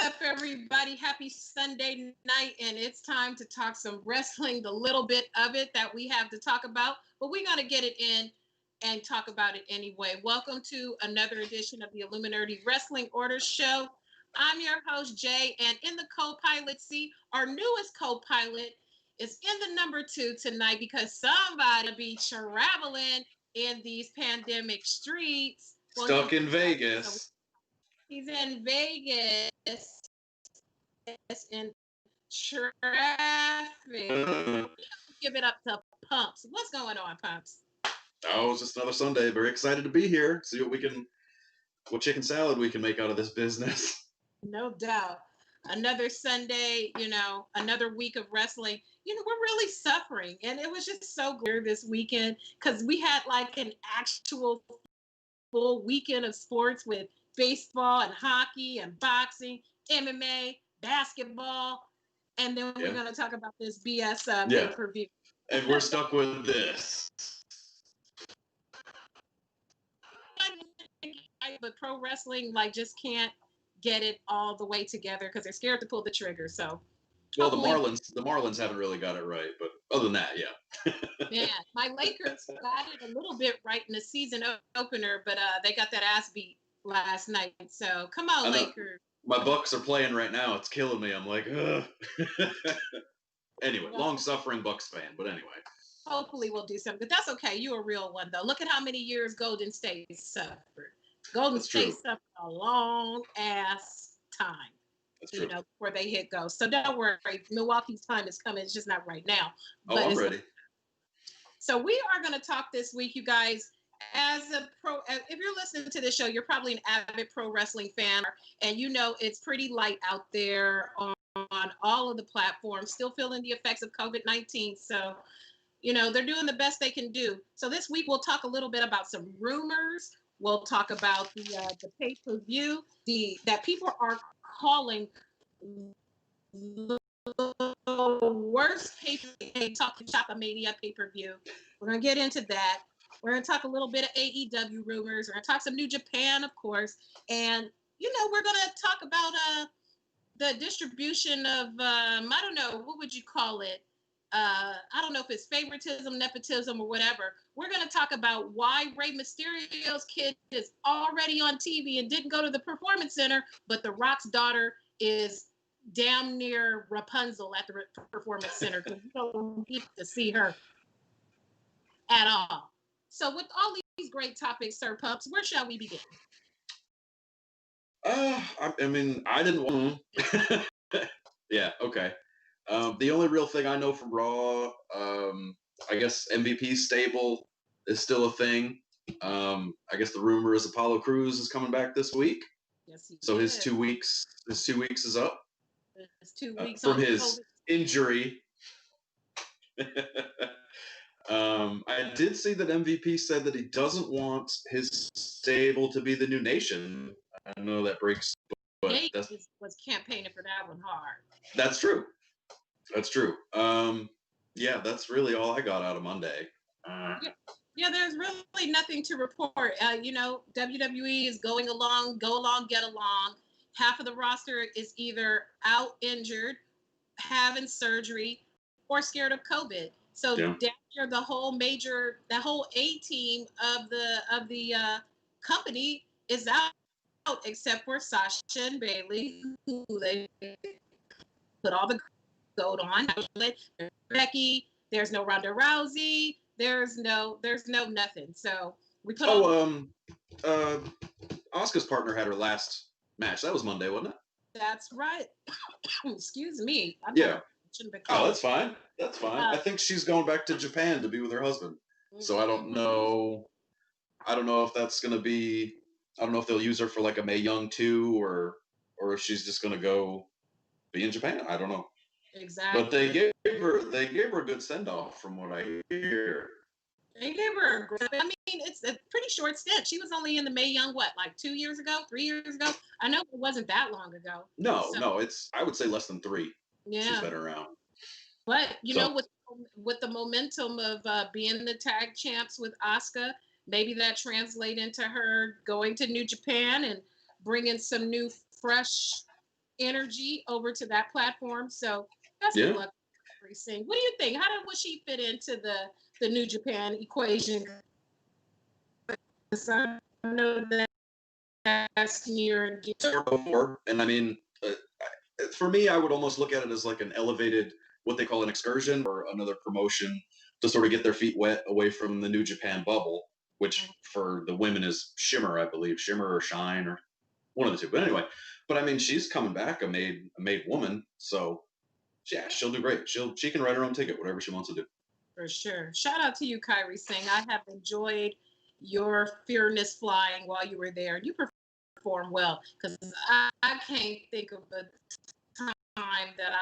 up, everybody? Happy Sunday night, and it's time to talk some wrestling, the little bit of it that we have to talk about, but we got to get it in and talk about it anyway. Welcome to another edition of the IllumiNERDI Wrestling Order Show. I'm your host, Jae, and in the co-pilot seat, our newest co-pilot is in the number 2 tonight because somebody be traveling in these pandemic streets. Well, stuck in Vegas. So he's in Vegas in traffic. Give it up to Pumps. What's going on, Pumps? Oh, it's just another Sunday. Very excited to be here. See what chicken salad we can make out of this business. No doubt. Another Sunday, another week of wrestling. We're really suffering. And it was just so good this weekend because we had like an actual full weekend of sports with baseball and hockey and boxing, MMA, basketball. And then we're going to talk about this BS pay-per-view. And we're stuck with this. But pro wrestling just can't get it all the way together because they're scared to pull the trigger. So, well, the Marlins haven't really got it right, but other than that, yeah. Man, my Lakers got it a little bit right in the season opener, but they got that ass beat last night. So come on, Lakers. My Bucks are playing right now. It's killing me. I'm like, ugh. Anyway, long-suffering Bucks fan, but anyway. Hopefully we'll do something. But that's okay. You're a real one, though. Look at how many years Golden State suffered. Golden State suffered a long-ass time, before they hit go. So don't worry. Milwaukee's time is coming. It's just not right now. But I'm ready. So we are going to talk this week, you guys. If you're listening to this show, you're probably an avid pro wrestling fan, and it's pretty light out there on all of the platforms, still feeling the effects of COVID-19. So, they're doing the best they can do. So this week we'll talk a little bit about some rumors. We'll talk about the pay-per-view that people are calling the worst pay-per-view, talking Shop-A-Mania pay-per-view. We're going to get into that. We're going to talk a little bit of AEW rumors. We're going to talk some New Japan, of course. And, we're going to talk about the distribution of, I don't know, what would you call it? I don't know if it's favoritism, nepotism, or whatever. We're going to talk about why Rey Mysterio's kid is already on TV and didn't go to the Performance Center, but The Rock's daughter is damn near Rapunzel at the Performance Center because you don't get to see her at all. So with all these great topics, Sir Pumps, where shall we begin? I didn't want to. Yeah, okay. The only real thing I know from Raw, I guess MVP stable is still a thing. I guess the rumor is Apollo Crews is coming back this week. Yes, so his 2 weeks is up. It's 2 weeks from his injury. I did see that MVP said that he doesn't want his stable to be the New Nation. I know that breaks, but was campaigning for that one hard. That's true. Yeah, that's really all I got out of Monday. Yeah, there's really nothing to report. WWE is going along, go along, get along. Half of the roster is either out injured, having surgery, or scared of COVID. So down here, the whole A team of the company is out, except for Sasha and Bailey, who they put all the gold on. Becky, there's no Ronda Rousey, there's no nothing. So we put Asuka's partner had her last match. That was Monday, wasn't it? That's right. Excuse me. Oh, that's fine. I think she's going back to Japan to be with her husband. So I don't know. If that's going to be. I don't know if they'll use her for like a Mae Young 2 or if she's just going to go be in Japan. I don't know. Exactly. But they gave her a good send off from what I hear. They gave her it's a pretty short stint. She was only in the Mae Young, 2 years ago, 3 years ago? I know it wasn't that long ago. No, it's, I would say less than 3. Yeah. She's been around. But, with the momentum of being the tag champs with Asuka, maybe that translate into her going to New Japan and bringing some new, fresh energy over to that platform. So best of luck, Kairi Singh. What do you think? Would she fit into the New Japan equation? I know that's near before, and I mean, for me, I would almost look at it as like an elevated, what they call an excursion or another promotion to sort of get their feet wet away from the New Japan bubble, which for the women is Shimmer, I believe, Shimmer or Shine or one of the two. But anyway, but I mean, she's coming back a made woman, so yeah, she'll do great. She can write her own ticket, whatever she wants to do. For sure. Shout out to you, Kairi Singh. I have enjoyed your fearless flying while you were there. You performed well because I can't think of a time that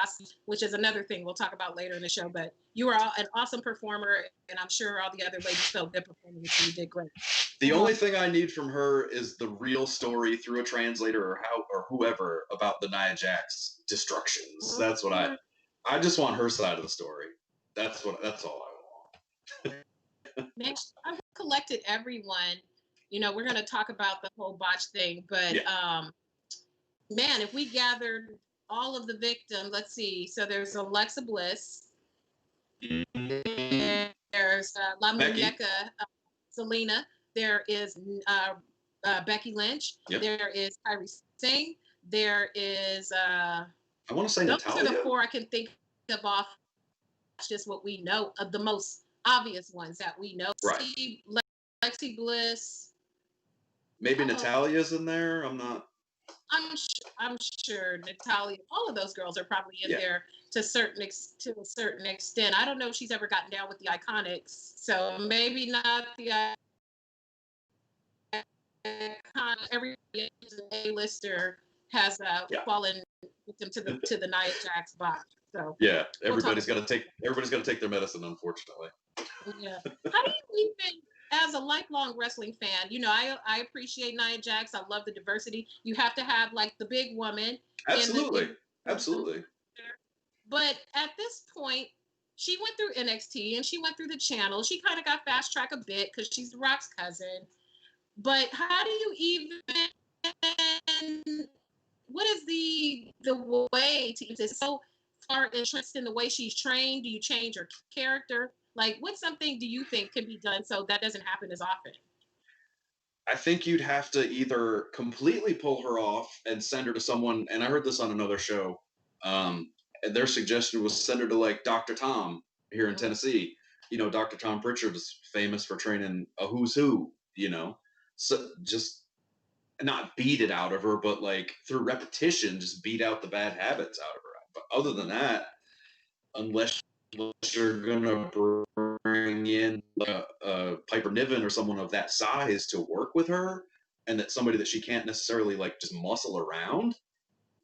which is another thing we'll talk about later in the show, but you were an awesome performer, and I'm sure all the other ladies felt good performing with you. You did great. The only thing I need from her is the real story through a translator or whoever about the Nia Jax destructions. That's what I just want her side of the story. That's all I want. Man, I've collected everyone. You know, we're going to talk about the whole botch thing, but man, if we gathered all of the victims, let's see. So there's Alexa Bliss. There's La Muñeca, Selena. There is Becky Lynch. Yep. There is Kairi Singh. There is I want to say Natalia. Those are the four I can think of off just what we know of the most obvious ones that we know. Right. Lexi Bliss. Maybe Natalia's in there. I'm sure Natalia. All of those girls are probably in there to a certain extent. I don't know if she's ever gotten down with the Iconics, so maybe not the every A-lister has fallen victim to the Nia Jax box. So yeah, everybody's got to take their medicine, unfortunately. Yeah. How do you even, as a lifelong wrestling fan, you know, I appreciate Nia Jax. I love the diversity. You have to have like the big woman. Absolutely. Absolutely. But at this point, she went through NXT and she went through the channel. She kind of got fast track a bit because she's The Rock's cousin. But how do you even, what is the way to use this? So far entrenched in the way she's trained, do you change her character? Like, what's something do you think can be done so that doesn't happen as often? I think you'd have to either completely pull her off and send her to someone, and I heard this on another show, and their suggestion was send her to like Dr. Tom here in Tennessee. You know, Dr. Tom Pritchard is famous for training a who's who, you know. So just not beat it out of her, but like through repetition, just beat out the bad habits out of her. But other than that, unless you're gonna bring in a Piper Niven or someone of that size to work with her, and that's somebody that she can't necessarily like just muscle around,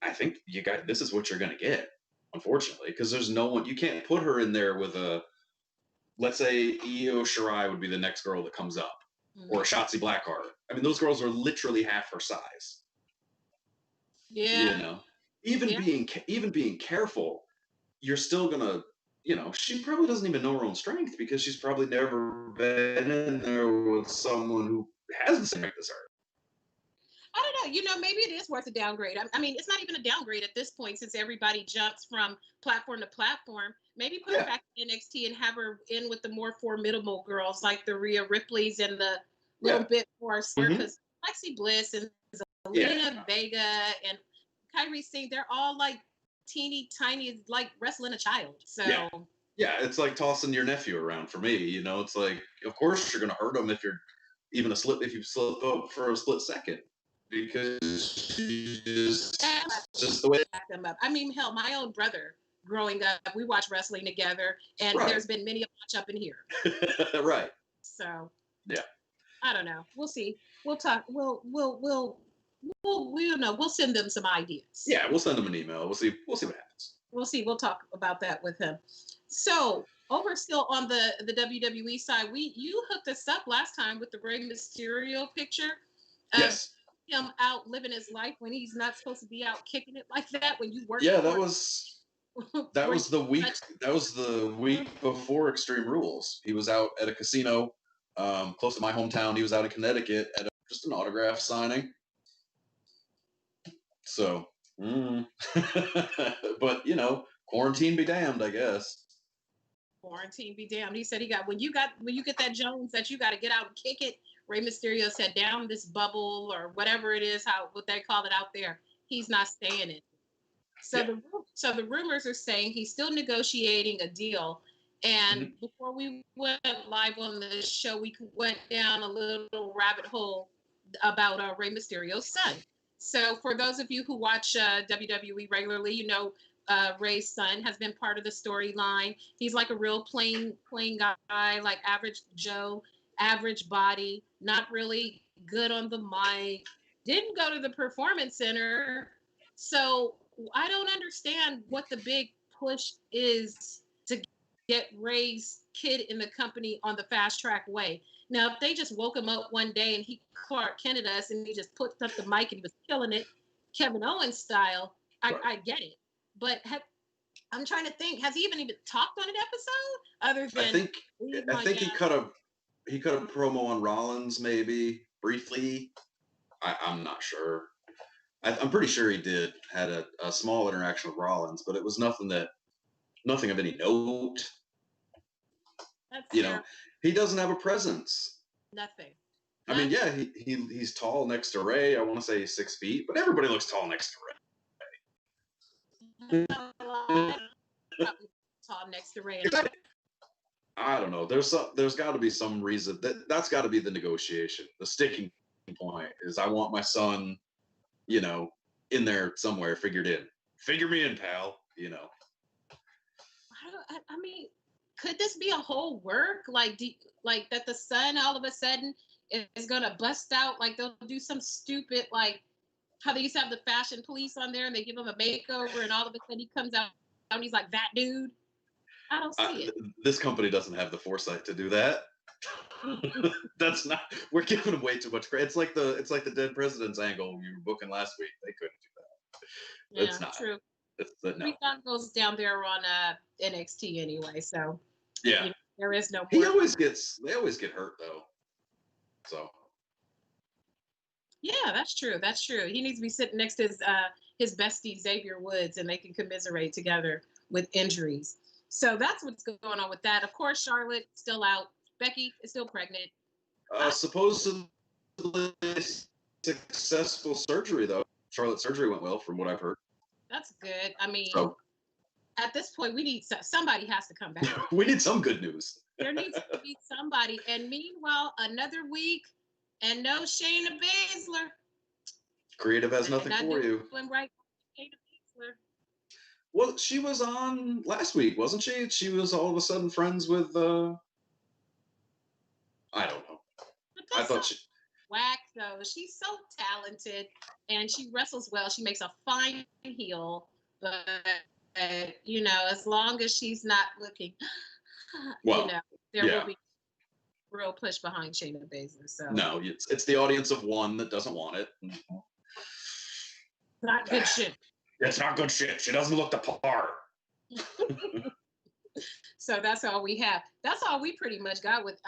I think this is what you're gonna get, unfortunately, because there's no one. You can't put her in there with let's say Io Shirai would be the next girl that comes up, or Shotzi Blackheart. I mean, those girls are literally half her size. Yeah. You know, even being careful, you're still gonna. You know, she probably doesn't even know her own strength because she's probably never been in there with someone who has the same strength as her. I don't know. You know, maybe it is worth a downgrade. I mean, it's not even a downgrade at this point since everybody jumps from platform to platform. Maybe put her back in NXT and have her in with the more formidable girls like the Rhea Ripleys and the little bit more because Lexi Bliss and Zelina Vega and Kairi Singh, they're all like teeny tiny, like wrestling a child. So yeah, it's like tossing your nephew around for me. You know, it's like, of course you're gonna hurt him if you're even if you slip up for a split second, because just the way back them up. I mean, hell, my own brother growing up, we watched wrestling together, and there's been many a match up in here. Right. So yeah, I don't know. We'll see. We'll talk. We'll know. We'll send them some ideas. Yeah, we'll send them an email. We'll see what happens. We'll see. We'll talk about that with him. So over still on the WWE side, you hooked us up last time with the Rey Mysterio picture. Yes. Him out living his life when he's not supposed to be out kicking it like that when you work. Yeah, that was the week. That was the week before Extreme Rules. He was out at a casino close to my hometown. He was out in Connecticut at just an autograph signing. So Mm. But quarantine be damned, I guess. Quarantine be damned. He said when you get that Jones that you got to get out and kick it. Rey Mysterio said down this bubble or whatever it is, what they call it out there. He's not staying in. So the rumors are saying he's still negotiating a deal. And before we went live on the show, we went down a little rabbit hole about Rey Mysterio's son. So for those of you who watch WWE regularly, Rey's son has been part of the storyline. He's like a real plain guy, like average Joe, average body, not really good on the mic, didn't go to the performance center. So I don't understand what the big push is to get Rey's kid in the company on the fast track way. Now, if they just woke him up one day and he Clark Kented us and he just put up the mic and he was killing it, Kevin Owens style, I get it. But I'm trying to think, has he even talked on an episode other than? I think he cut a promo on Rollins maybe briefly. I'm not sure. I'm pretty sure he had a small interaction with Rollins, but it was nothing of any note. That's he doesn't have a presence. Nothing. I mean, yeah, he's tall next to Rey. I want to say he's 6 feet, but everybody looks tall next to Rey. Tall next to Rey. I don't know. There's got to be some reason that's got to be the negotiation. The sticking point is I want my son, in there somewhere, figured in. Figure me in, pal. I mean, could this be a whole work? Like that the son all of a sudden is gonna bust out, like they'll do some stupid, like how they used to have the fashion police on there and they give him a makeover and all of a sudden he comes out and he's like that dude. I don't see it. This company doesn't have the foresight to do that. That's not. We're giving them way too much credit. It's like the dead president's angle you were booking last week. They couldn't do that. Yeah, it's not true. No. We thought goes down there on NXT anyway, so yeah, there is no more. They always get hurt though. So yeah, that's true. That's true. He needs to be sitting next to his bestie Xavier Woods, and they can commiserate together with injuries. So that's what's going on with that. Of course, Charlotte still out. Becky is still pregnant. Supposedly successful surgery though. Charlotte's surgery went well, from what I've heard. That's good. I mean, at this point, we need somebody has to come back. We need some good news. There needs to be somebody. And meanwhile, another week and no Shayna Baszler. Creative has nothing for you. Right, Shayna Baszler. Well, she was on last week, wasn't she? She was all of a sudden friends with. I don't know. I thought she. Whack though. She's so talented and she wrestles well. She makes a fine heel, but as long as she's not looking, there will be real push behind Shayna Baszler. So no, it's the audience of one that doesn't want it. Not good shit. It's not good shit. She doesn't look the part. So that's all we have. That's all we pretty much got with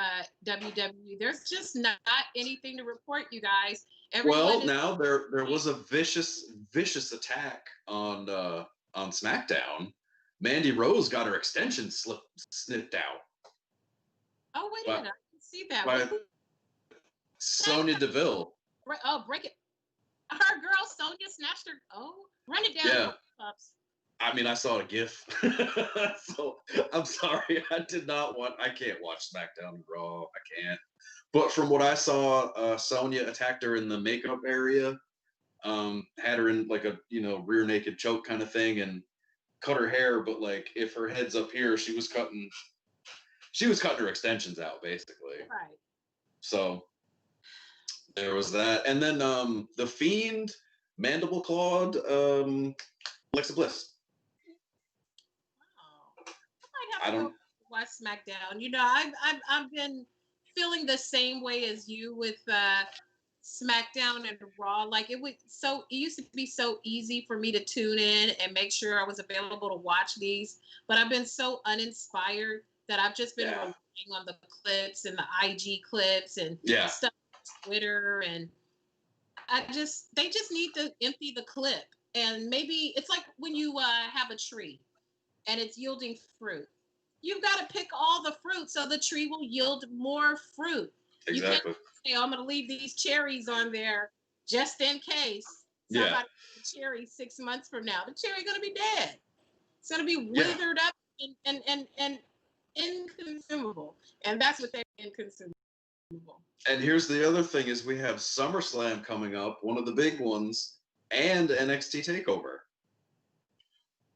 WWE. There's just not anything to report, you guys. Now there was a vicious attack on SmackDown. Mandy Rose got her extension snipped out. Oh, wait a minute. I didn't see that. By Sonya Deville. Break it. Her girl Sonya snatched her. Oh, run it down. Yeah. I mean, I saw a GIF. So I'm sorry. I can't watch SmackDown and Raw. I can't. But from what I saw, Sonya attacked her in the makeup area, had her in like a, rear naked choke kind of thing and cut her hair. But like if her head's up here, she was cutting her extensions out basically. Right. So there was that. And then the Fiend, Mandible Clawed, Alexa Bliss. I don't watch SmackDown. I've been feeling the same way as you with SmackDown and Raw. Like it used to be so easy for me to tune in and make sure I was available to watch these, but I've been so uninspired that I've just been relying on the clips and the IG clips and stuff on Twitter, and they just need to empty the clip and maybe it's like when you have a tree and it's yielding fruit. You've got to pick all the fruit so the tree will yield more fruit. Exactly. You can't say, oh, I'm going to leave these cherries on there just in case Yeah. somebody eats a cherry 6 months from now. The cherry's going to be dead. It's going to be withered up and inconsumable. And that's what they're inconsumable. And here's the other thing is we have SummerSlam coming up, one of the big ones, and NXT TakeOver.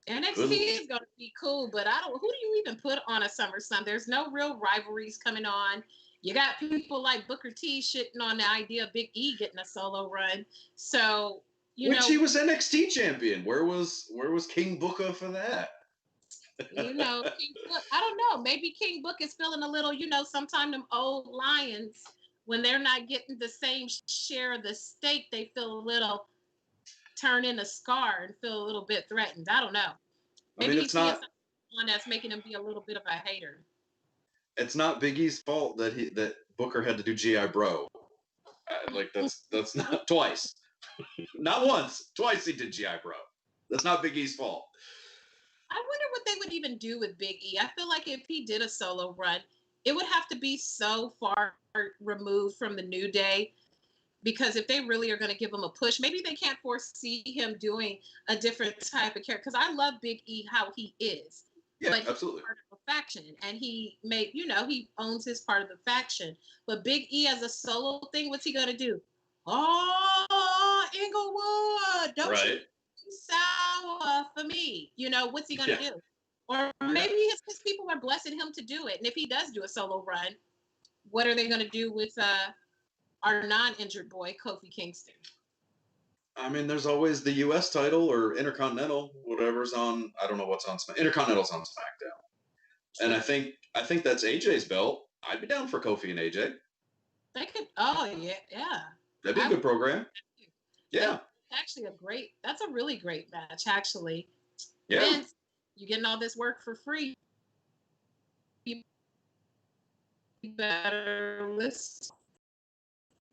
NXT is going to be cool, but who do you even put on a SummerSlam? There's no real rivalries coming on. You got people like Booker T shitting on the idea of Big E getting a solo run. So, Which he was NXT champion. Where was King Booker for that? King Book, I don't know. Maybe King Book is feeling a little, sometimes them old lions, when they're not getting the same share of the steak, they feel a little turn in a scar and feel a little bit threatened. I don't know. Maybe he's seeing someone that's making him be a little bit of a hater. It's not Big E's fault that Booker had to do GI Bro. That's not twice. Not once. Twice he did GI Bro. That's not Big E's fault. I wonder what they would even do with Big E. I feel like if he did a solo run, it would have to be so far removed from the New Day, because if they really are going to give him a push, maybe they can't foresee him doing a different type of character. Because I love Big E how he is. Yeah, but absolutely. He's part of a faction, and he owns his part of the faction. But Big E as a solo thing, what's he going to do? Oh, Inglewood, don't you sour for me. What's he going to do? Or maybe his people are blessing him to do it. And if he does do a solo run, what are they going to do with our non-injured boy, Kofi Kingston? I mean, there's always the U.S. title or Intercontinental, whatever's on. I don't know what's on SmackDown. Intercontinental's on SmackDown, and I think that's AJ's belt. I'd be down for Kofi and AJ. They could. Oh yeah. That'd be a good program. Yeah. That's a really great match, actually. Yeah. Vince, you're getting all this work for free. You better listen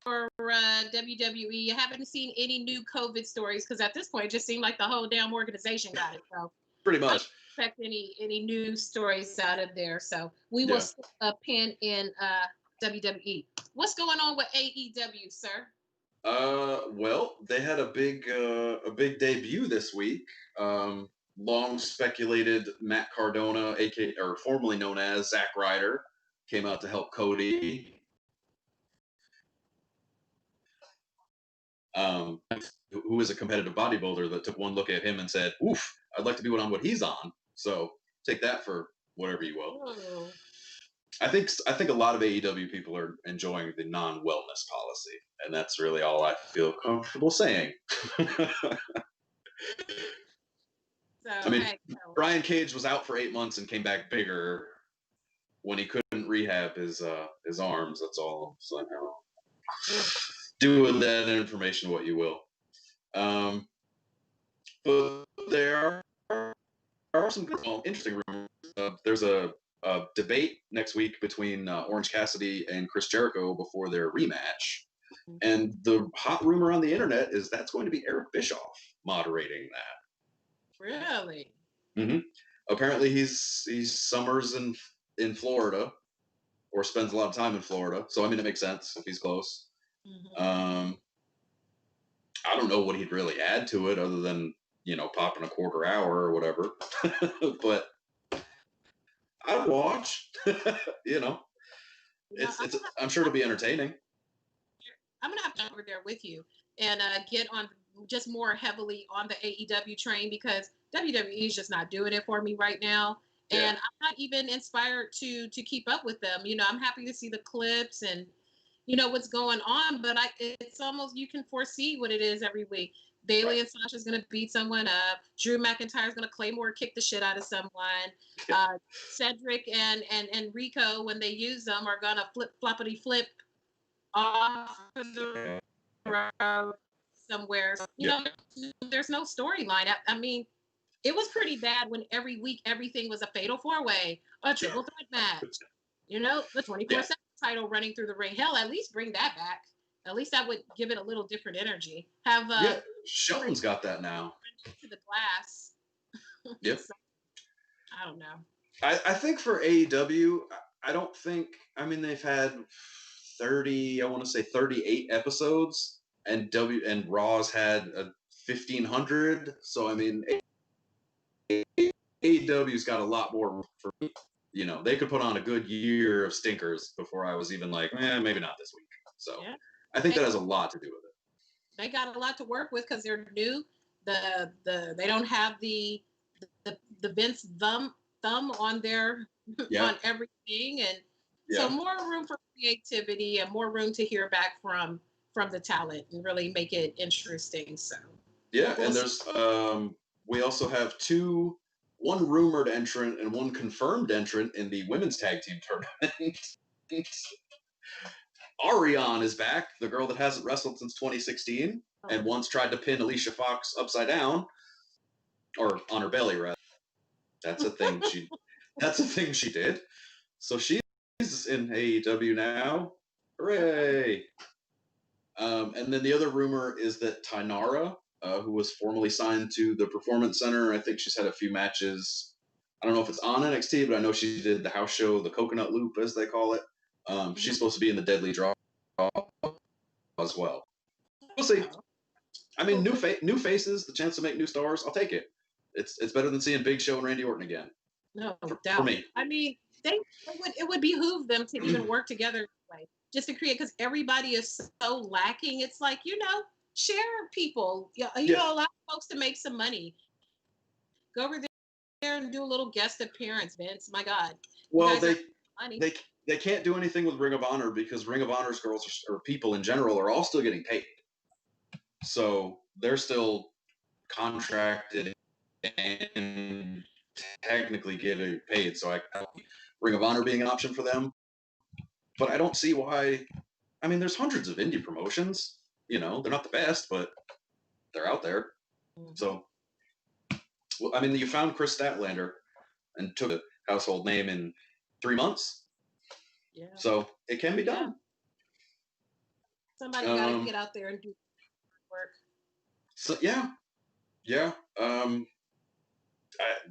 for WWE. You haven't seen any new COVID stories, because at this point, it just seemed like the whole damn organization got it. So pretty much. I don't expect any news stories out of there. So we will stick a pin in WWE. What's going on with AEW, sir? Well, they had a big debut this week. Long speculated Matt Cardona, aka or formerly known as Zack Ryder, came out to help Cody. Who is a competitive bodybuilder that took one look at him and said, "Oof, I'd like to be on what he's on." So take that for whatever you will. Oh. I think a lot of AEW people are enjoying the non-wellness policy, and that's really all I feel comfortable saying. I mean, Brian Cage was out for 8 months and came back bigger when he couldn't rehab his arms. That's all. So do with that information what you will. But there are some interesting rumors. There's a debate next week between Orange Cassidy and Chris Jericho before their rematch. And the hot rumor on the internet is that's going to be Eric Bischoff moderating that. Really? Mm-hmm. Apparently he's summers in Florida, or spends a lot of time in Florida. So I mean, it makes sense if he's close. Mm-hmm. I don't know what he'd really add to it other than, popping a quarter hour or whatever. But I'd watch. I'm sure it'll be entertaining. I'm gonna have to go over there with you and get on just more heavily on the AEW train, because WWE is just not doing it for me right now, and I'm not even inspired to keep up with them. I'm happy to see the clips and what's going on, but it's almost, you can foresee what it is every week. Bayley and Sasha's going to beat someone up. Drew McIntyre's going to Claymore kick the shit out of someone. Cedric and Rico, when they use them, are going to floppity flip off the road somewhere. There's no storyline. I mean, it was pretty bad when every week everything was a fatal 4-way, a triple threat match. The 24/7 title running through the ring. Hell, at least bring that back. At least that would give it a little different energy. Have yeah, Shelton's got that now. To the glass. Yep. So, I don't know. I think for AEW, I don't think. I mean, they've had 30. I want to say 38 episodes, and Raw's had 1,500. So I mean, AEW's got a lot more for. They could put on a good year of stinkers before I was even like, maybe not this week. So yeah. I think that has a lot to do with it. They got a lot to work with because they're new. They don't have the Vince thumb on their on everything, and so more room for creativity and more room to hear back from the talent and really make it interesting. So and there's we also have one rumored entrant and one confirmed entrant in the women's tag team tournament. Ariane is back, the girl that hasn't wrestled since 2016 and once tried to pin Alicia Fox upside down, or on her belly, rather. That's a thing she did. So she's in AEW now. Hooray! And then the other rumor is that Tainara, who was formerly signed to the Performance Center, I think she's had a few matches. I don't know if it's on NXT, but I know she did the house show, the Coconut Loop, as they call it. She's supposed to be in the Deadly Draw as well. We'll see. I mean, new faces, the chance to make new stars, I'll take it. It's better than seeing Big Show and Randy Orton again. No doubt. For me. I mean, it would behoove them to even work together anyway, just to create, because everybody is so lacking. It's like, share people. You know, allow folks to make some money. Go over there and do a little guest appearance, Vince. My God. Well, they can't do anything with Ring of Honor because Ring of Honor's girls or people in general are all still getting paid. So they're still contracted and technically getting paid. So I Ring of Honor being an option for them. But I don't see why. I mean, there's hundreds of indie promotions. They're not the best, but they're out there. So, well, I mean, you found Chris Statlander and took a household name in 3 months. Yeah. So it can be done. Somebody got to get out there and do work. So yeah.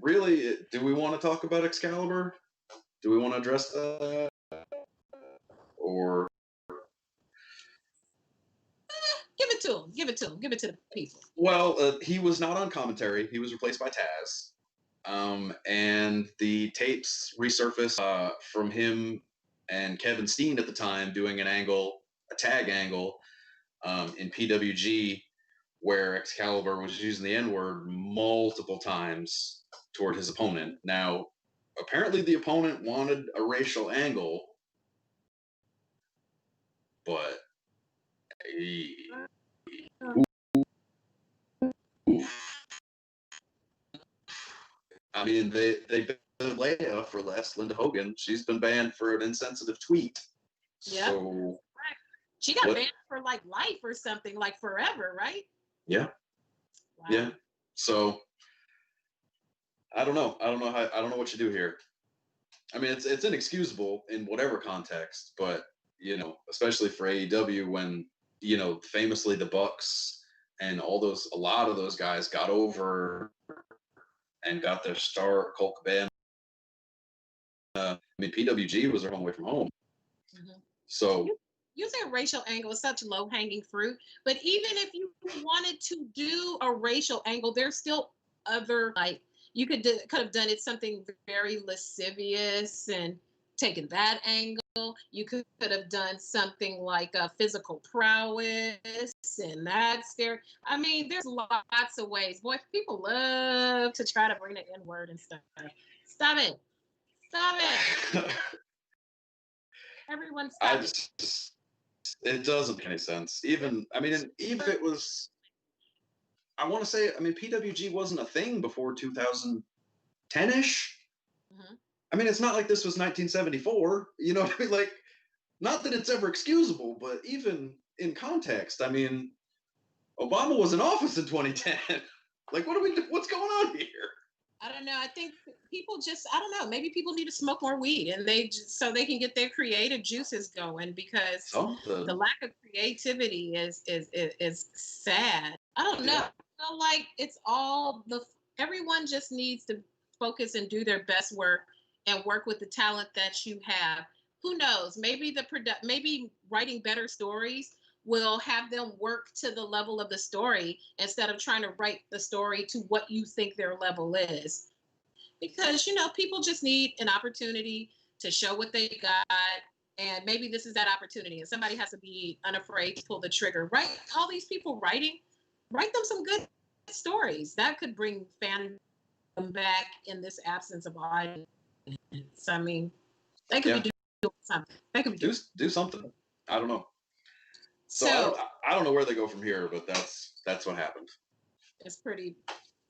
Really, do we want to talk about Excalibur? Do we want to address that? Or give it to him. Give it to the people. Well, he was not on commentary. He was replaced by Taz. And the tapes resurfaced from him and Kevin Steen at the time doing a tag angle in PWG where Excalibur was using the N-word multiple times toward his opponent. Now, apparently the opponent wanted a racial angle, but I mean, they banned Leia for less. Linda Hogan, she's been banned for an insensitive tweet. Yeah. So, she got banned for like life or something, like forever, right? Yeah. Wow. Yeah. So I don't know. I don't know what you do here. I mean, it's inexcusable in whatever context, but especially for AEW when famously the Bucks and a lot of those guys got over and got their start. Colt Cabana. I mean, PWG was their home away from home. Mm-hmm. So using a racial angle is such low-hanging fruit. But even if you wanted to do a racial angle, there's still other, like, you could have done it something very lascivious and taken that angle. You could have done something like a physical prowess, and that's there. I mean, there's lots of ways. Boy, people love to try to bring the N-word and stuff. Stop it. Everyone stop it. It doesn't make any sense. Even if it was, I want to say, PWG wasn't a thing before 2010-ish. Mm-hmm. I mean, it's not like this was 1974. You know what I mean? Like, not that it's ever excusable, but even in context, I mean, Obama was in office in 2010. Like, what's going on here? I don't know. I think people just, I don't know, maybe people need to smoke more weed and they just, so they can get their creative juices going because the Something. lack of creativity is sad. I don't know. Yeah. I feel like it's all everyone just needs to focus and do their best work and work with the talent that you have. Who knows? Maybe maybe writing better stories will have them work to the level of the story instead of trying to write the story to what you think their level is. Because, people just need an opportunity to show what they got. And maybe this is that opportunity. And somebody has to be unafraid to pull the trigger. Right? All these people write them some good stories. That could bring fandom back in this absence of audience. I mean, they could Yeah. be doing something. They could be do something. I don't know. So So I don't know where they go from here, but that's what happened. it's pretty.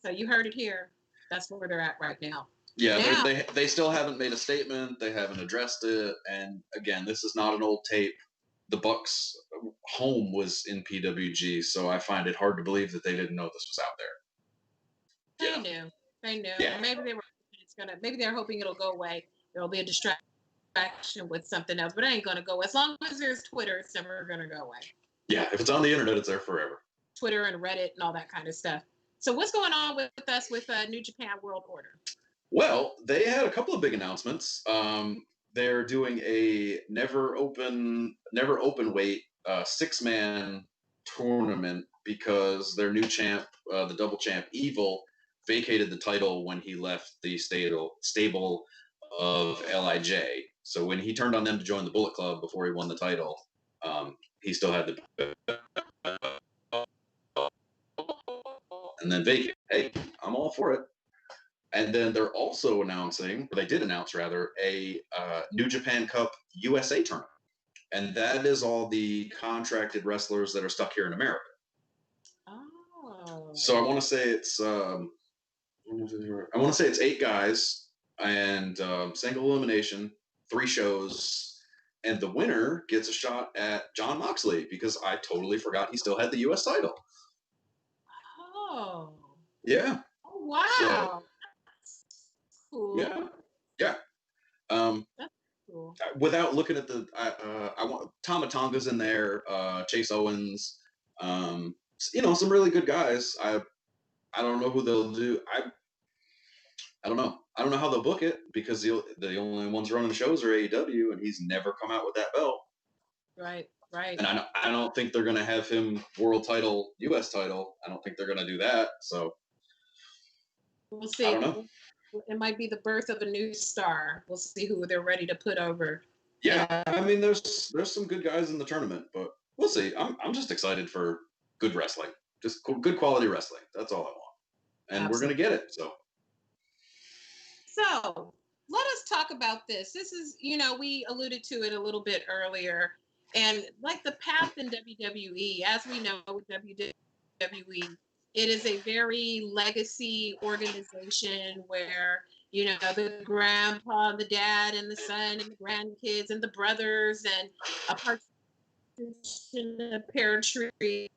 So you heard it here. That's where they're at right now. Yeah, Now, they still haven't made a statement. They haven't addressed it. And again, this is not an old tape. The Bucks' home was in PWG, so I find it hard to believe that they didn't know this was out there. they knew. They knew. Yeah. Maybe they were. Maybe they're hoping it'll go away. There'll be a distraction with something else, but it ain't gonna go. As long as there's Twitter, it's never gonna go away. Yeah, if it's on the internet, it's there forever. Twitter and Reddit and all that kind of stuff. So what's going on with us with New Japan World Order? Well, they had a couple of big announcements. They're doing a never open weight 6-man tournament because their new champ, the double champ Evil, vacated the title when he left the stable of Lij. So when he turned on them to join the Bullet Club before he won the title, he still had the and then vacate. Hey, I'm all for it. And then they're also announcing, or they did announce rather, a New Japan Cup USA tournament. And that is all the contracted wrestlers that are stuck here in America. Oh. So I want to say it's 8 guys and single elimination, 3 shows, and the winner gets a shot at Jon Moxley because I totally forgot he still had the US title. Oh. Yeah. Oh, wow. So, cool. Yeah. Yeah. That's cool. Without looking at the, I want Tama Tonga's in there, Chase Owens, some really good guys. I don't know who they'll do. I don't know. I don't know how they'll book it because the only ones running the shows are AEW, and he's never come out with that belt. Right. Right. And I don't think they're going to have him world title, US title. I don't think they're going to do that. So we'll see. I don't know. It might be the birth of a new star. We'll see who they're ready to put over. Yeah, I mean, there's some good guys in the tournament, but we'll see. I'm just excited for good wrestling, just good quality wrestling. That's all I want, and Absolutely. We're gonna get it. So let us talk about this. This is, we alluded to it a little bit earlier, and like the path in WWE, as we know with WWE, it is a very legacy organization where the grandpa, the dad, and the son, and the grandkids, and the brothers, and a partition, a pear tree.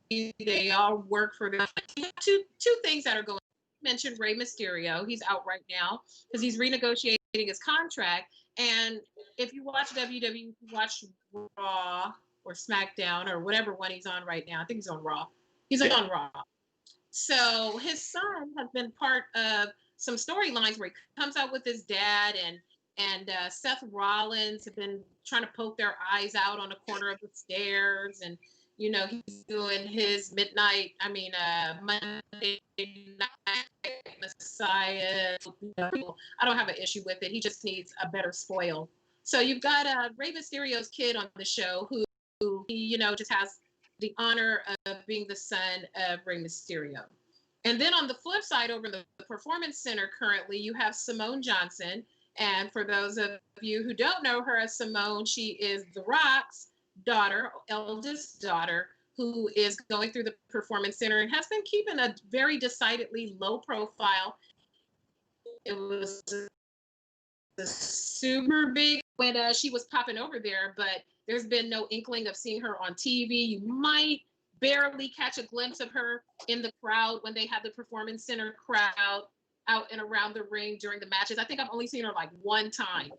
They all work for them. Two things that are going. Mentioned Rey Mysterio. He's out right now because he's renegotiating his contract. And if you watch WWE, if you watch Raw or SmackDown or whatever one he's on right now, I think he's on Raw. He's on Raw. So his son has been part of some storylines where he comes out with his dad and Seth Rollins have been trying to poke their eyes out on the corner of the stairs, and he's doing his Monday Night Messiah. I don't have an issue with it. He just needs a better spoil. So you've got Rey Mysterio's kid on the show who he, just has the honor of being the son of Rey Mysterio. And then on the flip side, over in the Performance Center currently, you have Simone Johnson. And for those of you who don't know her as Simone, she is The Rock's daughter, eldest daughter, who is going through the Performance Center and has been keeping a very decidedly low profile. It was a super big when she was popping over there, but there's been no inkling of seeing her on TV. You might barely catch a glimpse of her in the crowd when they have the Performance Center crowd. out and around the ring during the matches. I think I've only seen her like one time,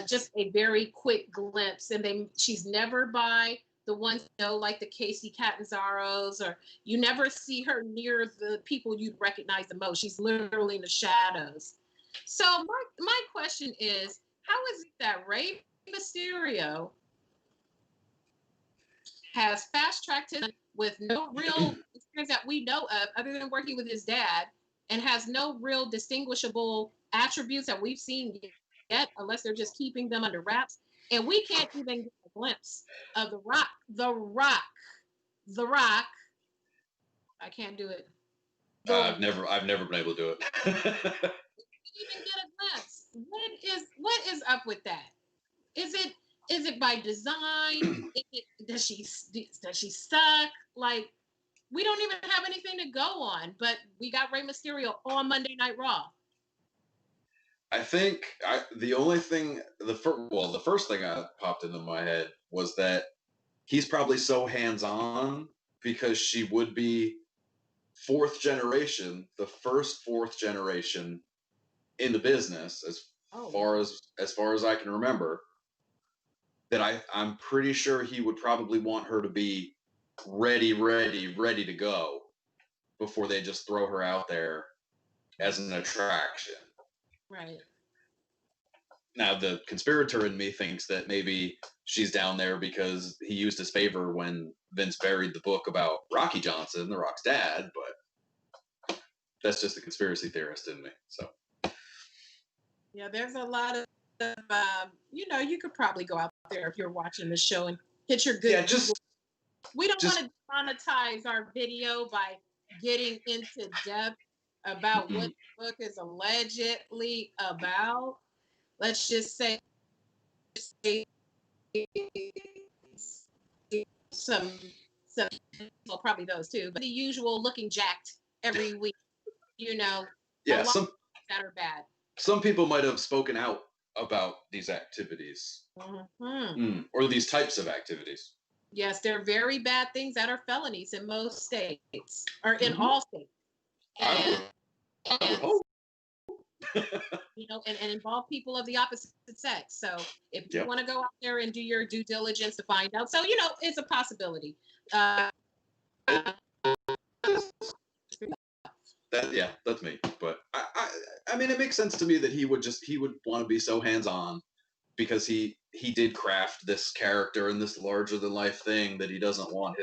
just a very quick glimpse. And she's never by the ones, like the Casey Catanzaros, or you never see her near the people you'd recognize the most. She's literally in the shadows. So my question is, how is it that Rey Mysterio has fast-tracked him with no real experience that we know of other than working with his dad, and has no real distinguishable attributes that we've seen yet, unless they're just keeping them under wraps, and we can't even get a glimpse of the Rock. I can't do it. I've never been able to do it. Even get a glimpse. What is up with that? Is it by design? Does she suck? Like, we don't even have anything to go on, but we got Rey Mysterio on Monday Night Raw. I think the first thing that popped into my head was that he's probably so hands-on because she would be fourth generation, the first fourth generation in the business, as far as I can remember, that I'm pretty sure he would probably want her to be ready to go before they just throw her out there as an attraction. Right. Now, the conspirator in me thinks that maybe she's down there because he used his favor when Vince buried the book about Rocky Johnson, The Rock's dad, but that's just the conspiracy theorist in me. So, yeah, there's a lot of, you could probably go out there if you're watching the show and hit your good. Yeah, we don't want to monetize our video by getting into depth about what the book is allegedly about. Let's just say some, well, probably those too, but the usual looking jacked every week, Yeah, some that are bad. Some people might have spoken out about these activities, or these types of activities. Yes, they're very bad things that are felonies in most states, or in all states. And, I would hope. and involve people of the opposite sex. So if you want to go out there and do your due diligence to find out, so it's a possibility. That's me. But I mean, it makes sense to me that he would want to be so hands-on because he did craft this character and this larger than life thing that he doesn't want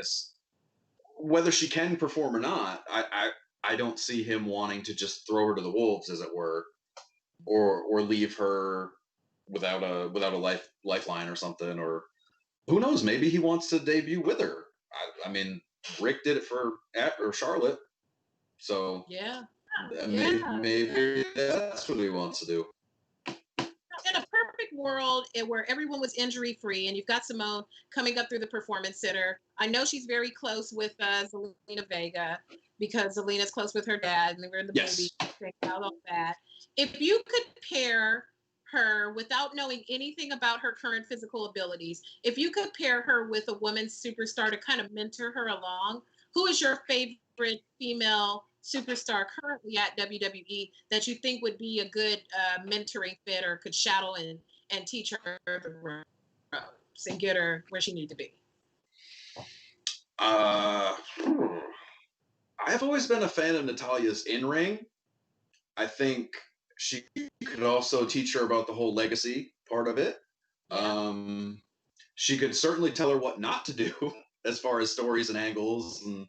whether she can perform or not. I don't see him wanting to just throw her to the wolves, as it were, or leave her without a lifeline or something, or who knows, maybe he wants to debut with her. I mean, Rick did it for Charlotte, so maybe that's what he wants to do. In a perfect world where everyone was injury free, and you've got Simone coming up through the Performance Center, I know she's very close with Zelina Vega because Zelina's close with her dad, and they were in the movie, out all that. If you could pair her, without knowing anything about her current physical abilities, if you could pair her with a women's superstar to kind of mentor her along, who is your favorite female superstar currently at WWE that you think would be a good mentoring fit, or could shadow and teach her the ropes and get her where she needs to be? I've always been a fan of Natalya's in-ring. I think she could also teach her about the whole legacy part of it. Yeah. She could certainly tell her what not to do as far as stories and angles, and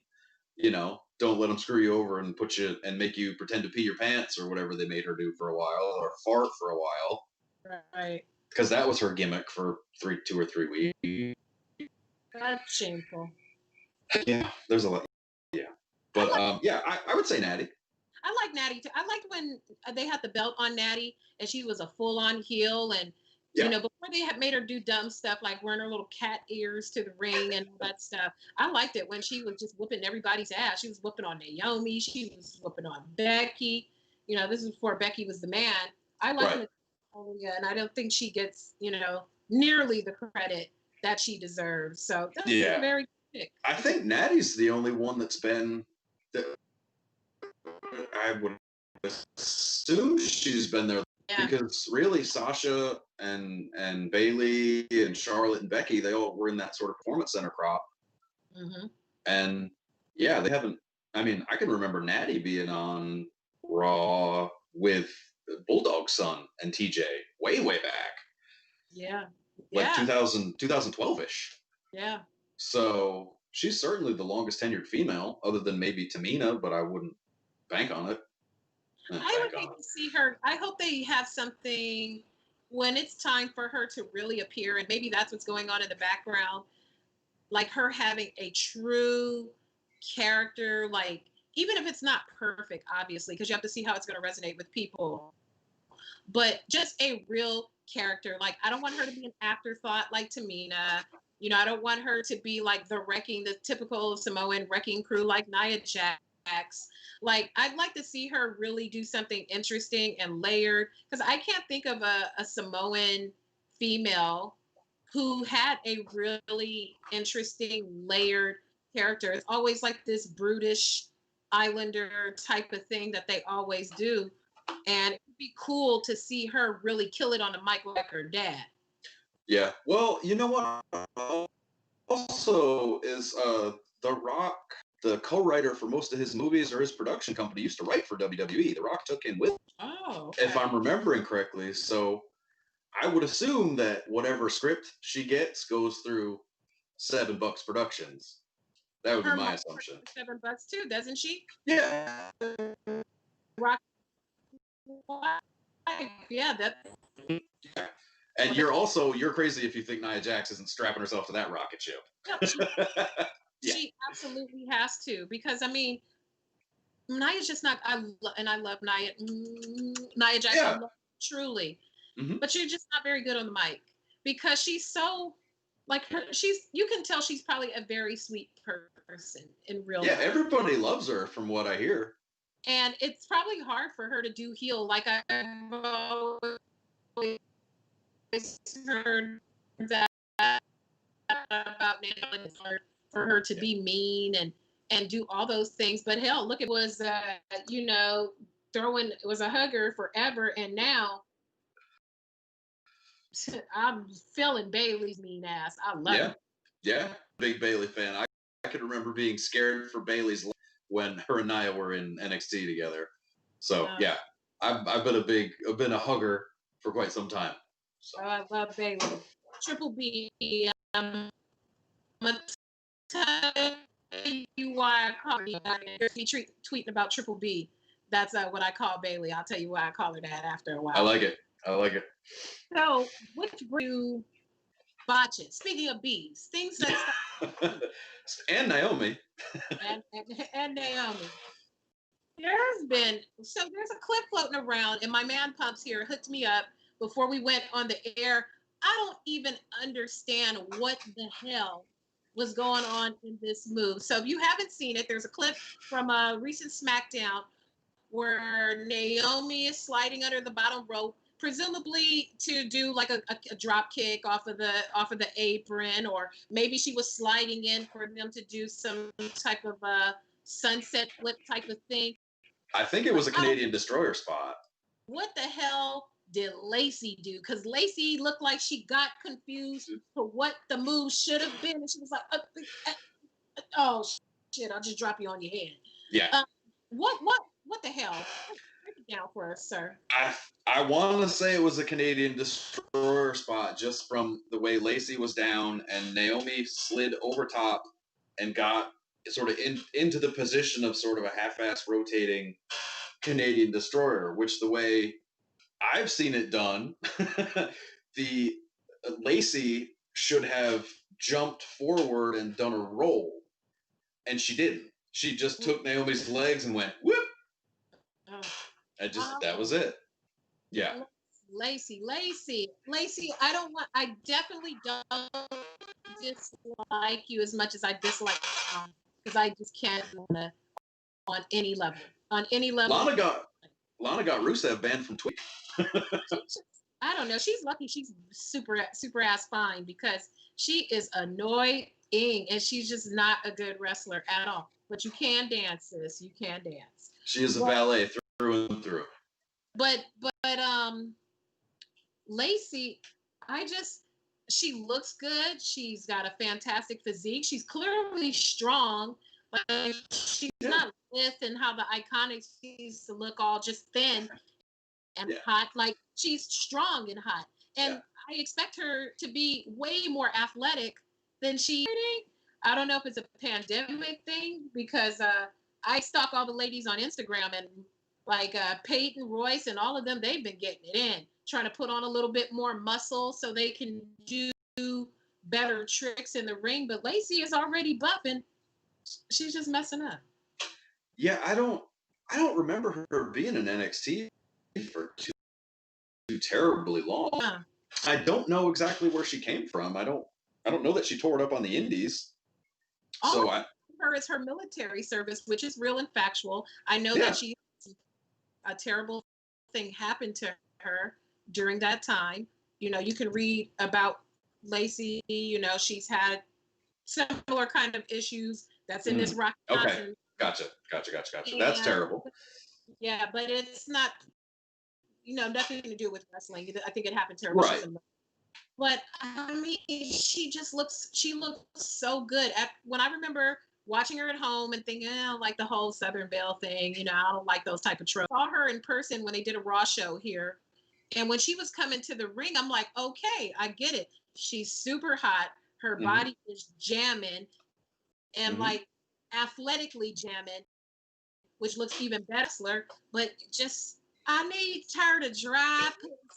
don't let them screw you over and put you and make you pretend to pee your pants or whatever they made her do for a while, or fart for a while. Right. Because that was her gimmick for 2 or 3 weeks. That's shameful. Yeah, there's a lot. Yeah, but I would say Natty. I like Natty too. I liked when they had the belt on Natty and she was a full-on heel, and before they had made her do dumb stuff like wearing her little cat ears to the ring and all that stuff. I liked it when she was just whooping everybody's ass. She was whooping on Naomi. She was whooping on Becky. This is before Becky was the man. I like Natalya, and I don't think she gets nearly the credit that she deserves. So that's a very good pick. I think Natty's the only one that's been. I would assume she's been there because really Sasha and Bailey and Charlotte and Becky, they all were in that sort of performance center crop. Mm-hmm. And yeah, they haven't. I mean, I can remember Natty being on Raw with Bulldog's son and TJ way back. Yeah. Like 2012-ish. Yeah. So she's certainly the longest tenured female, other than maybe Tamina, but I wouldn't bank on it. I would hate to see her. I hope they have something when it's time for her to really appear, and maybe that's what's going on in the background. Like her having a true character, like even if it's not perfect, obviously, because you have to see how it's going to resonate with people. But just a real character. Like I don't want her to be an afterthought like Tamina. You know, I don't want her to be like the typical Samoan wrecking crew like Nia Jax. Like I'd like to see her really do something interesting and layered, because I can't think of a Samoan female who had a really interesting layered character. It's always like this brutish islander type of thing that they always do. And it would be cool to see her really kill it on the mic like her dad. Yeah. Well, you know what? Also, is The Rock, the co-writer for most of his movies, or his production company, used to write for WWE. The Rock took him with, if I'm remembering correctly. So I would assume that whatever script she gets goes through $7 Productions. That would be my assumption. $7 too, doesn't she? Yeah. Rock. Yeah, that. Yeah. And you're crazy if you think Nia Jax isn't strapping herself to that rocket ship. No, she absolutely has to, because I mean, Nia's just not. I love Nia. Nia Jax, I love her, truly, but she's just not very good on the mic, because she's so like her. You can tell she's probably a very sweet person in real life. Yeah, everybody loves her from what I hear. And it's probably hard for her to do heel, like I've always heard that about Natalie. It's hard for her to be mean and do all those things. But hell, look, it was it was a hugger forever, and now I'm feeling Bailey's mean ass. I love it. Yeah, big Bailey fan. I can remember being scared for Bailey's life when her and Nia were in NXT together. So yeah, I've been a hugger for quite some time. So. Oh, I love Bailey. Triple B. I'm gonna tell you why I call her. If you tweeting about Triple B, that's what I call Bailey. I'll tell you why I call her that after a while. I like it. So, which brew botches? Speaking of bees, things that and Naomi. and Naomi. There's a clip floating around, and my man Pumps here hooked me up before we went on the air. I don't even understand what the hell was going on in this move. So if you haven't seen it, there's a clip from a recent SmackDown where Naomi is sliding under the bottom rope, presumably to do like a drop kick off of the apron, or maybe she was sliding in for them to do some type of sunset flip type of thing. I think it was a Canadian Destroyer spot. What the hell did Lacey do? Because Lacey looked like she got confused to what the move should have been, and she was like, "Oh shit! I'll just drop you on your head." Yeah. What the hell? Break it down for us, sir. I want to say it was a Canadian Destroyer spot, just from the way Lacey was down and Naomi slid over top and got sort of into the position of sort of a half-ass rotating Canadian Destroyer, which the way I've seen it done, the Lacey should have jumped forward and done a roll, and she didn't. She just took Naomi's legs and went whoop. That was it. Yeah. Lacey. I definitely don't dislike you as much as I dislike because I just can't on any level. On any level. Lana got Rusev banned from Twitch. I don't know. She's lucky she's super ass fine, because she is annoying and she's just not a good wrestler at all. But you can dance, sis. You can dance. She is a ballet. through and through. But Lacey, she looks good. She's got a fantastic physique. She's clearly strong. Like she's not lithe and how the Iconics used to look all just thin and hot. Like she's strong and hot. And I expect her to be way more athletic than she. I don't know if it's a pandemic thing because I stalk all the ladies on Instagram and like Peyton Royce and all of them, they've been getting it in, trying to put on a little bit more muscle so they can do better tricks in the ring. But Lacey is already buffing. She's just messing up. Yeah, I don't remember her being in NXT for too terribly long. Yeah. I don't know exactly where she came from. I don't know that she tore it up on the indies. So it's her military service, which is real and factual. I know that a terrible thing happened to her during that time. You know, you can read about Lacey. You know, she's had similar kind of issues. That's in this Rocky Johnson. Gotcha. That's terrible. Yeah, but it's not, nothing to do with wrestling. I think it happened to her. Right. But I mean, she looks so good. When I remember watching her at home and thinking, like the whole Southern Belle thing, I don't like those type of tropes. I saw her in person when they did a Raw show here. And when she was coming to the ring, I'm like, okay, I get it. She's super hot. Her body is jamming and like athletically jamming, which looks even better. But just, I need her to drop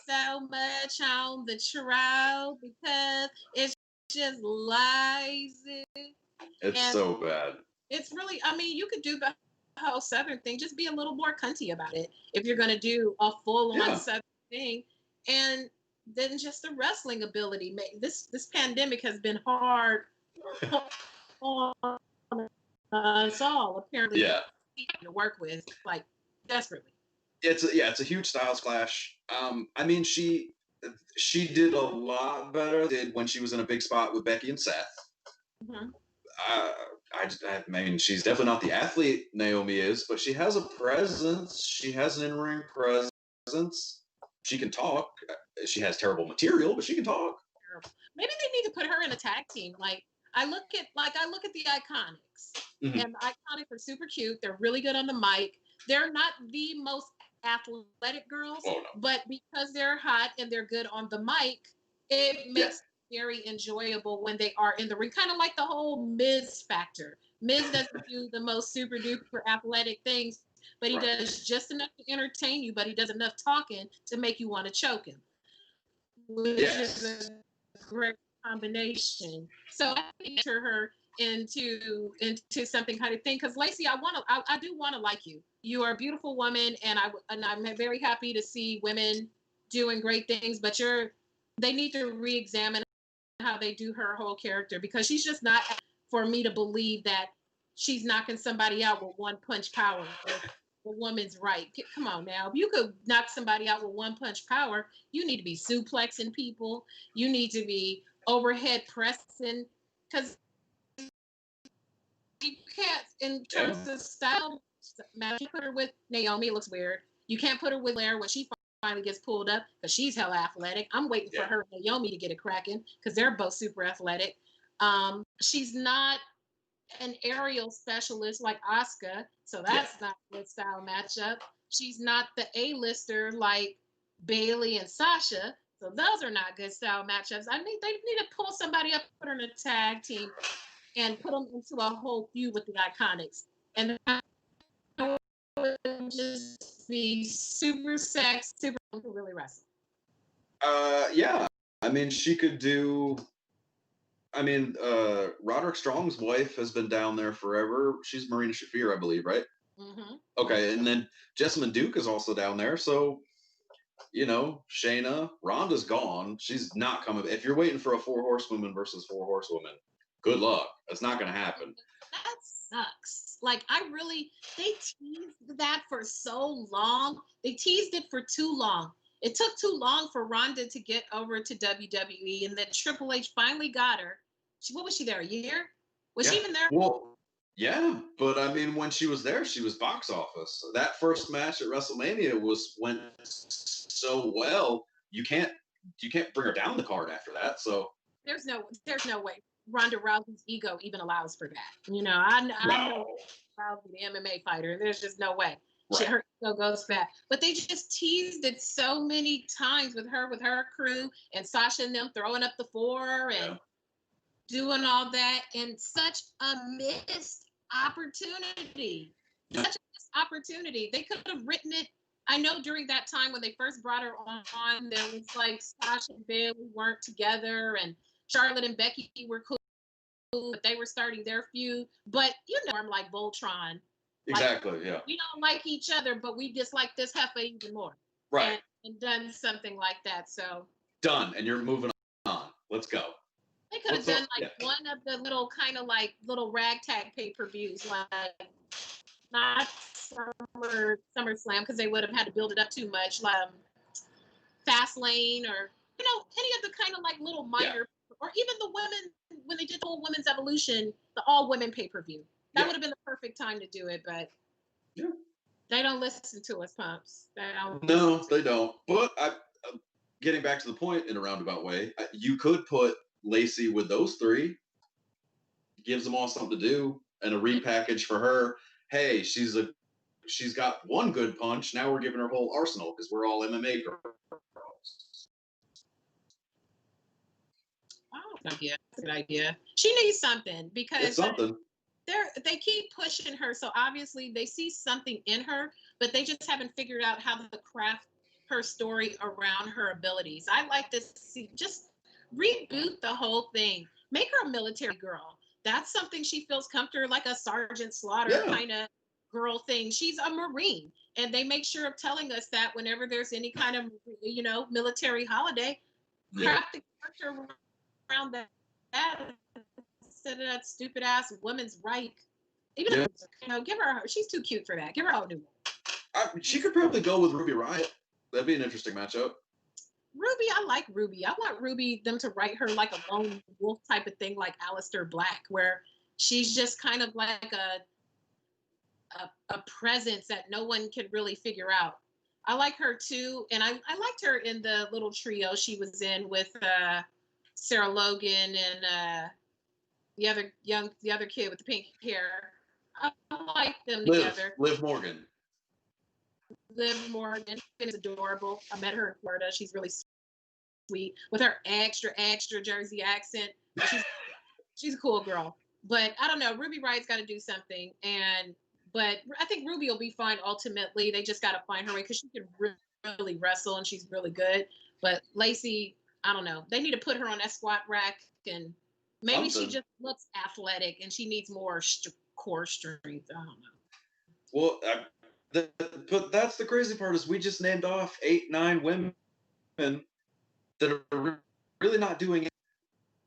so much on the trout because it's just lies. It's so bad. It's really, I mean, you could do the whole Southern thing. Just be a little more cunty about it if you're going to do a full-on Southern thing. And then just the wrestling ability. This pandemic has been hard on us all, apparently. Yeah. To work with, like, desperately. It's a huge styles clash. I mean, she did a lot better than when she was in a big spot with Becky and Seth. I mean, she's definitely not the athlete Naomi is, but she has a presence. She has an in-ring presence. She can talk. She has terrible material, but she can talk. Maybe they need to put her in a tag team. Like I look at the Iconics, and the Iconics are super cute. They're really good on the mic. They're not the most athletic girls, but because they're hot and they're good on the mic, it makes it very enjoyable when they are in the ring. Kind of like the whole Miz factor. Miz doesn't do the most super duper athletic things, but he does just enough to entertain you, but he does enough talking to make you want to choke him. Which is a great combination. So I enter her into something kind of thing because Lacey, I do want to like you. You are a beautiful woman, and I'm very happy to see women doing great things. But they need to re-examine how they do her whole character because she's just not for me to believe that she's knocking somebody out with one punch power. The woman's right. Come on now. If you could knock somebody out with one punch power, you need to be suplexing people. You need to be overhead pressing because you can't, in terms of style, you put her with Naomi, it looks weird. You can't put her with Blair when she finally gets pulled up because she's hella athletic. I'm waiting for her and Naomi to get it cracking because they're both super athletic. She's not an aerial specialist like Asuka, so that's not a good style matchup. She's not the A-lister like Bailey and Sasha, so those are not good style matchups. They need to pull somebody up, put her in a tag team, and put them into a whole feud with the Iconics. And that would just be super sex, super really wrestle. Yeah. I mean, she could do. I mean, Roderick Strong's wife has been down there forever. She's Marina Shafir, I believe, right? Okay, and then Jessamine Duke is also down there. So, Shayna, Ronda's gone. She's not coming. If you're waiting for a 4 horsewoman versus 4 horsewomen, good luck. That's not going to happen. That sucks. Like, they teased that for so long. They teased it for too long. It took too long for Ronda to get over to WWE, and then Triple H finally got her. What was she there, a year? Was she even there? Well, Yeah, but I mean, when she was there, she was box office. That first match at WrestleMania went so well. You can't bring her down the card after that. So there's no way Ronda Rousey's ego even allows for that. I know Rousey, the MMA fighter. There's just no way. Right. Her ego goes fat. But they just teased it so many times with her crew, and Sasha and them throwing up the four and doing all that, and such a missed opportunity. Such a missed opportunity. They could have written it. I know during that time when they first brought her on, there was like Sasha and Bayley weren't together, and Charlotte and Becky were cool, but they were starting their feud. But I'm like Voltron. Exactly. Yeah. We don't like each other, but we dislike this heifer even more. Right. And done something like that. So done, and you're moving on. Let's go. They could have done one of the little kind of like little ragtag pay-per-views, like not SummerSlam, because they would have had to build it up too much, like Fastlane, or any of the kind of like little minor, or even the women when they did the whole Women's Evolution, the all women pay-per-view. That would have been the perfect time to do it, but they don't listen to us, pumps. No, they don't. But getting back to the point in a roundabout way, you could put Lacey with those three, gives them all something to do, and a repackage for her. Hey, she's got one good punch. Now we're giving her whole arsenal because we're all MMA girls. Oh, that's a good idea. She needs something because it's something. They keep pushing her, so obviously they see something in her, but they just haven't figured out how to craft her story around her abilities. I like to see, just reboot the whole thing. Make her a military girl. That's something she feels comfortable, like a Sergeant Slaughter kind of girl thing. She's a Marine, and they make sure of telling us that whenever there's any kind of military holiday, craft the character around that instead of that stupid ass women's right. Even give her. She's too cute for that. Give her a new one. She could probably go with Ruby Riott. That'd be an interesting matchup. Ruby, I like Ruby. I want Ruby them to write her like a lone wolf type of thing, like Aleister Black, where she's just kind of like a presence that no one can really figure out. I like her too, and I liked her in the little trio she was in with Sarah Logan and the other kid with the pink hair. I like them together. Liv Morgan. Liv Morgan is adorable. I met her in Florida. She's really sweet with her extra Jersey accent. She's a cool girl. But I don't know. Ruby Riott's got to do something, but I think Ruby will be fine ultimately. They just got to find her way because she can really wrestle and she's really good. But Lacey, I don't know. They need to put her on that squat rack, and maybe she just looks athletic and she needs more core strength. I don't know. Well, but that's the crazy part is we just named off 8-9 women that are really not doing it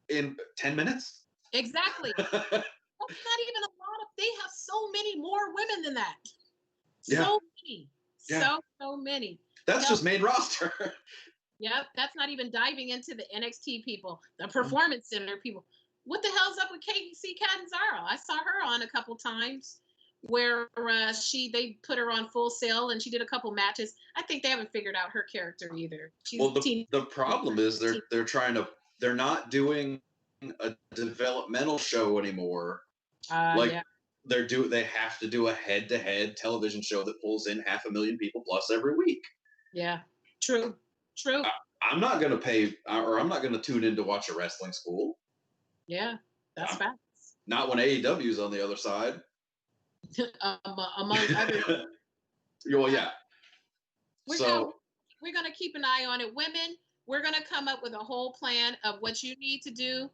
in 10 minutes. Exactly. That's not even a lot of. They have so many more women than that. So many. Yeah. So many. That's just main roster. Yep. That's not even diving into the NXT people, the Performance Center people. What the hell's up with Casey Catanzaro? I saw her on a couple times where they put her on Full Sail and she did a couple matches. I think they haven't figured out her character either. The problem is they're not doing a developmental show anymore. They have to do a head-to-head television show that pulls in 500,000 people plus every week. Yeah, true. I'm not going to pay, or I'm not going to tune in to watch a wrestling school. Yeah, that's facts. Not when AEW's on the other side. Among others. Well, yeah. We're going to keep an eye on it. Women, we're going to come up with a whole plan of what you need to do.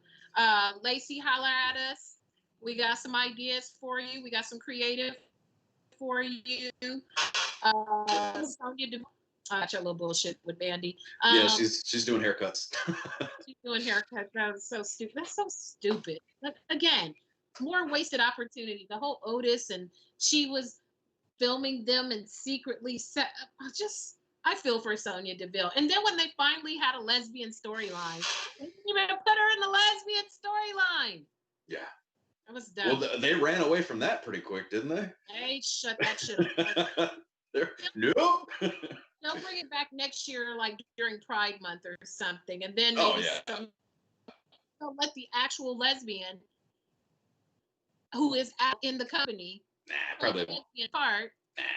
Lacey, holla at us. We got some ideas for you. We got some creative for you. Sonya Deville. Your little bullshit with Mandy. Yeah, she's doing haircuts. She's doing haircuts. That's so stupid. That's so stupid. But again, more wasted opportunity. The whole Otis, and she was filming them and secretly set. I feel for Sonya Deville. And then when they finally had a lesbian storyline, they didn't even put her in the lesbian storyline. Yeah. was dumb. Well, they ran away from that pretty quick, didn't they? They shut that shit up. Nope. They'll bring it back next year, like during Pride Month or something, and then maybe they'll let the actual lesbian who is out in the company probably part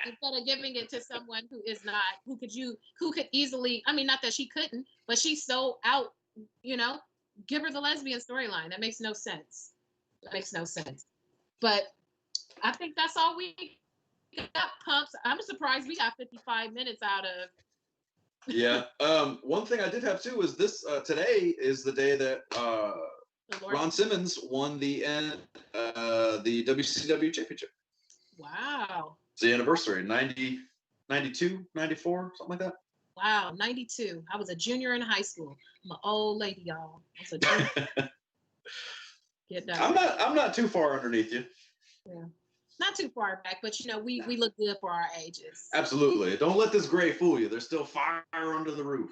instead of giving it to someone who is not, who could easily, I mean, not that she couldn't, but she's so out, give her the lesbian storyline. That makes no sense. But I think that's all we got, Pumps. I'm surprised we got 55 minutes out of. Yeah. One thing I did have too is this today is the day that Ron Simmons won the WCW championship. Wow. It's the anniversary, 90, 92, 94, something like that. Wow, 92. I was a junior in high school. I'm an old lady, y'all. I was a junior. Get down. I'm not too far underneath you. Yeah. Not too far back, but we look good for our ages. Absolutely. Don't let this gray fool you. There's still fire under the roof.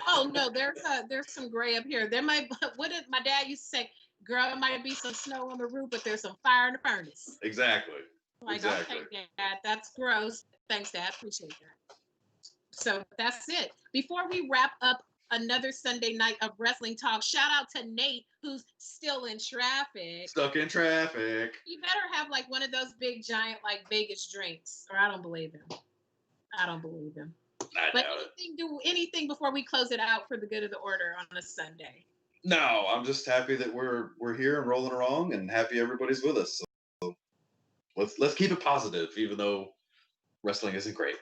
Oh no, there's some gray up here. There might, what did my dad used to say? Girl, it might be some snow on the roof, but there's some fire in the furnace. Exactly. Like, exactly. Okay, Dad, that's gross. Thanks, Dad. Appreciate that. So that's it. Before we wrap up another Sunday night of wrestling talk, shout out to Nate, who's still in traffic. Stuck in traffic. You better have like one of those big giant like Vegas drinks, or I don't believe him. But do anything before we close it out for the good of the order on a Sunday. No, I'm just happy that we're here and rolling along, and happy everybody's with us. So let's keep it positive, even though wrestling isn't great.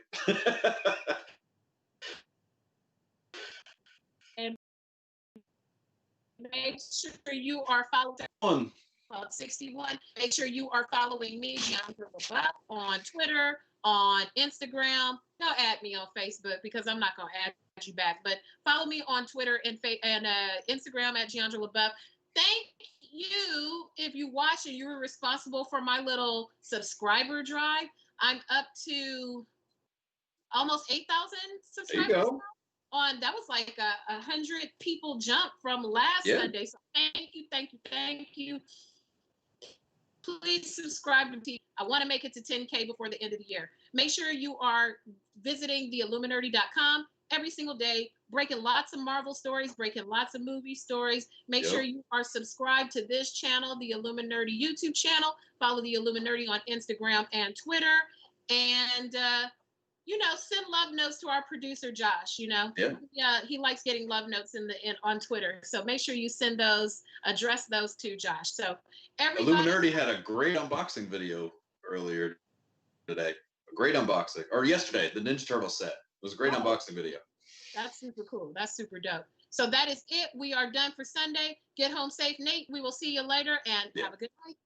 And make sure you are following 61. Make sure you are following me, Giandra LaBeouf, on Twitter, on Instagram. Don't add me on Facebook because I'm not going to add you back. But follow me on Twitter and Instagram at Giandra LaBeouf. Thank you if you watch and you were responsible for my little subscriber drive. I'm up to almost 8,000 subscribers. There you go. That was like 100 people jump from last Sunday. So thank you. Please subscribe to me. I want to make it to 10K before the end of the year. Make sure you are visiting the IllumiNERDI.com every single day, breaking lots of Marvel stories, breaking lots of movie stories. Make sure you are subscribed to this channel, the IllumiNERDI YouTube channel. Follow the IllumiNERDI on Instagram and Twitter. And, send love notes to our producer, Josh, he likes getting love notes on Twitter. So make sure you address those to Josh. So IllumiNERDI had a great unboxing video earlier today. A great unboxing. Or yesterday, the Ninja Turtle set. It was a great unboxing video. That's super cool. That's super dope. So that is it. We are done for Sunday. Get home safe, Nate. We will see you later and have a good night.